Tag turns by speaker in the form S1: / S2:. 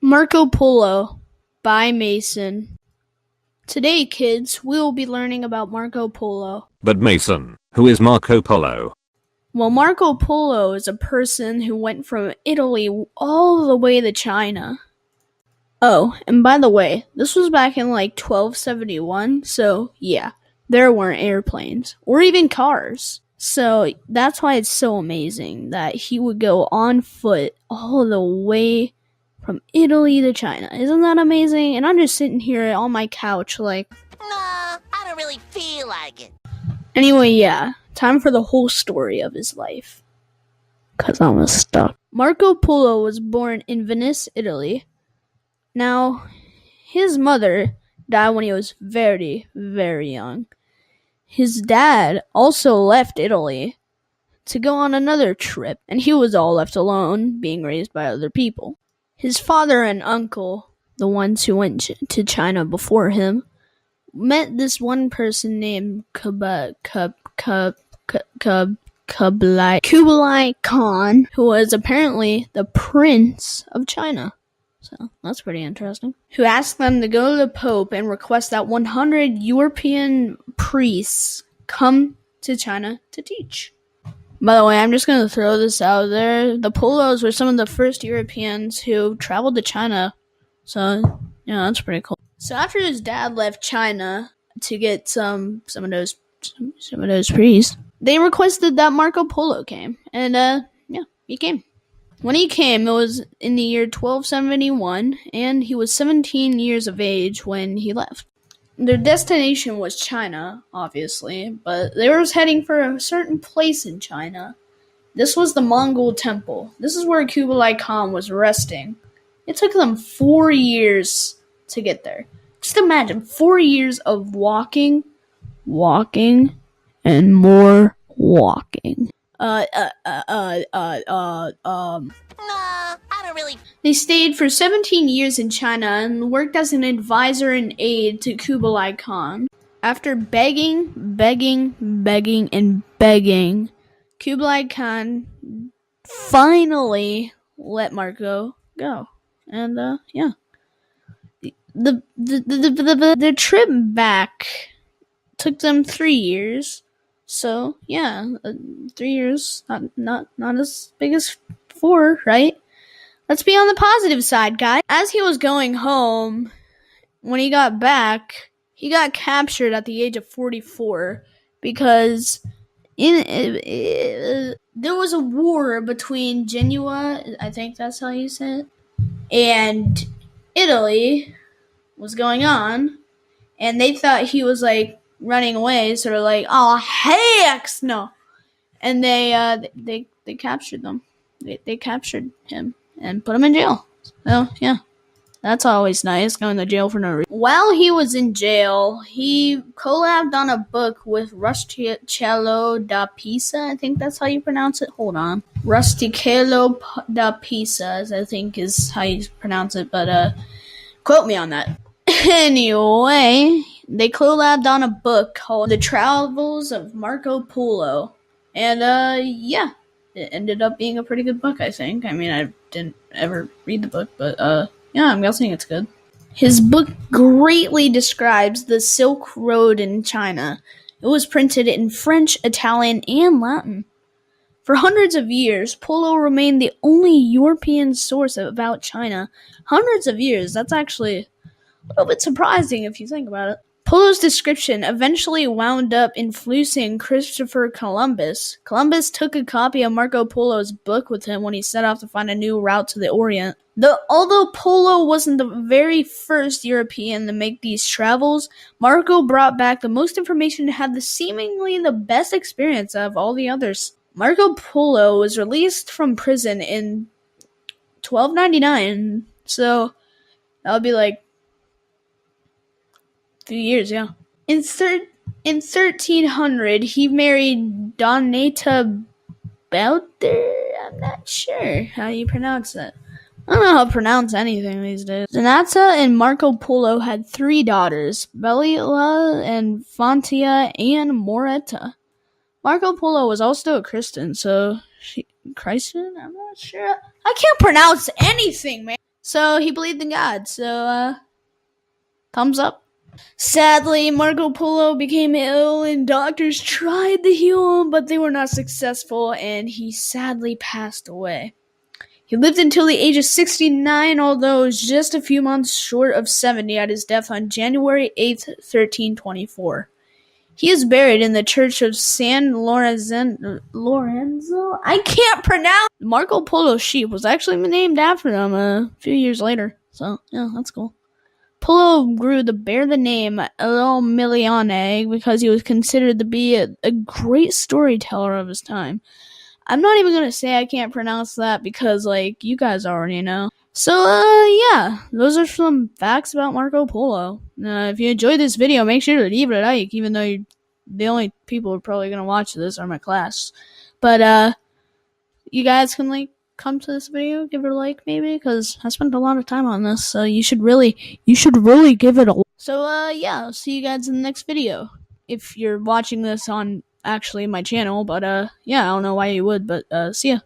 S1: Marco Polo by Mason. Today, kids, we will be learning about Marco Polo.
S2: But Mason, who is Marco Polo?
S1: Well, Marco Polo is a person who went from Italy all the way to China. Oh, and by the way, this was back in 1271, so yeah, there weren't airplanes or even cars. So that's why it's so amazing that he would go on foot all the way from Italy to China. Isn't that amazing? And I'm just sitting here on my couch like,
S3: Nah, I don't really feel like it.
S1: Anyway, yeah, time for the whole story of his life. 'Cause I'm stuck. Marco Polo was born in Venice, Italy. Now, his mother died when he was very, very young. His dad also left Italy to go on another trip, and he was all left alone, being raised by other people. His father and uncle, the ones who went to China before him, met this one person named Kublai Khan, who was apparently the Prince of China. So that's pretty interesting. Who asked them to go to the Pope and request that 100 European priests come to China to teach. By the way, I'm just going to throw this out there. The Polos were some of the first Europeans who traveled to China. So, yeah, that's pretty cool. So after his dad left China to get some of those priests, they requested that Marco Polo came. And, yeah, he came. When he came, it was in the year 1271, and he was 17 years of age when he left. Their destination was China, obviously, but they were heading for a certain place in China. This was the Mongol temple. This is where Kublai Khan was resting. It took them 4 years to get there. Just imagine, 4 years of walking, and more walking.
S3: Nah, I don't really.
S1: They stayed for 17 years in China and worked as an advisor and aide to Kublai Khan. After begging, Kublai Khan finally let Marco go. And, yeah. The trip back took them 3 years. So, yeah, 3 years, not as big as 4, right? Let's be on the positive side, guys. As he was going home, when he got back, he got captured at the age of 44 because there was a war between Genoa, I think that's how you say it, and Italy was going on, and they thought he was running away, sort of oh heck no, and they captured them. They captured him and put him in jail. So yeah, that's always nice, going to jail for no reason. While he was in jail, he collabed on a book with Rustichello da Pisa. I think that's how you pronounce it. Hold on, Rustichello da Pisa, I think is how you pronounce it, but quote me on that. Anyway, they collabed on a book called The Travels of Marco Polo. And, yeah, it ended up being a pretty good book, I think. I mean, I didn't ever read the book, but, yeah, I'm guessing it's good. His book greatly describes the Silk Road in China. It was printed in French, Italian, and Latin. For hundreds of years, Polo remained the only European source about China. Hundreds of years, that's actually a little bit surprising if you think about it. Polo's description eventually wound up influencing Christopher Columbus. Columbus took a copy of Marco Polo's book with him when he set off to find a new route to the Orient. Although Polo wasn't the very first European to make these travels, Marco brought back the most information and had seemingly the best experience of all the others. Marco Polo was released from prison in 1299, so that would be few years, yeah. In 1300, he married Donata Belter. I'm not sure how you pronounce that. I don't know how to pronounce anything these days. Donata and Marco Polo had 3 daughters, Belila and Fontia and Moretta. Marco Polo was also a Christian, so Christian? I'm not sure. I can't pronounce anything, man. So he believed in God. So, thumbs up. Sadly, Marco Polo became ill and doctors tried to heal him, but they were not successful, and he sadly passed away. He lived until the age of 69, although it was just a few months short of 70 at his death on January 8th, 1324. He is buried in the church of San Lorenzo. I can't pronounce. Marco Polo's sheep was actually named after him a few years later. So, yeah, that's cool. Polo grew to bear the name El Milione because he was considered to be a great storyteller of his time. I'm not even going to say I can't pronounce that because, like, you guys already know. So, yeah, those are some facts about Marco Polo. If you enjoyed this video, make sure to leave it a like, even though the only people who are probably going to watch this are my class. But, you guys can, like, come to this video, give it a like, maybe, because I spent a lot of time on this, so you should really give it a like. So, yeah, I'll see you guys in the next video. If you're watching this on, actually, my channel, but, yeah, I don't know why you would, but, see ya.